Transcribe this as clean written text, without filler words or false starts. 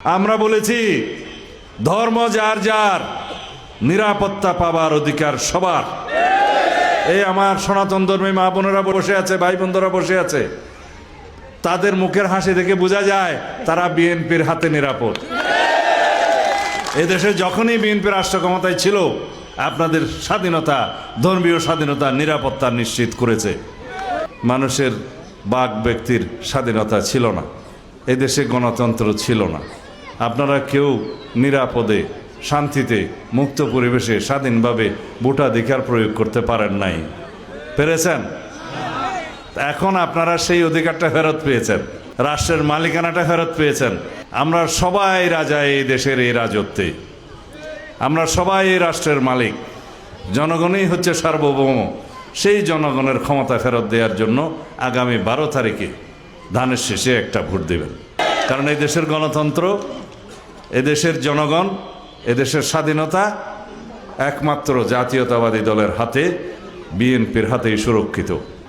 আমরা বলেছি ধর্ম যার যার, নিরাপত্তা পাবার অধিকার সবার। এই আমার সনাতন ধর্মী মা বোনেরা বসে আছে, ভাই বোনরা বসে আছে, তাদের মুখের হাসি দেখে বোঝা যায় তারা বিএনপির হাতে নিরাপদ। এদেশে যখনই বিএনপি রাষ্ট্র ক্ষমতায় ছিল, আপনাদের স্বাধীনতা, ধর্মীয় স্বাধীনতা, নিরাপত্তা নিশ্চিত করেছে। মানুষের বাক ব্যক্তির স্বাধীনতা ছিল না, এদেশে গণতন্ত্র ছিল না। আপনারা কেউ নিরাপদে, শান্তিতে, মুক্ত পরিবেশে স্বাধীনভাবে ভোটাধিকার প্রয়োগ করতে পারেন নাই। পেরেছেন? এখন আপনারা সেই অধিকারটা ফেরত পেয়েছেন, রাষ্ট্রের মালিকানাটা ফেরত পেয়েছেন। আমরা সবাই রাজা এই দেশের, এই রাজত্বে আমরা সবাই এই রাষ্ট্রের মালিক। জনগণই হচ্ছে সার্বভৌম। সেই জনগণের ক্ষমতা ফেরত দেওয়ার জন্য আগামী 12 তারিখে ধানের শেষে একটা ভোট দেবেন। কারণ এই দেশের গণতন্ত্র, এদেশের জনগণ, এদেশের স্বাধীনতা একমাত্র জাতীয়তাবাদী দলের হাতে, বিএনপির হাতেই সুরক্ষিত।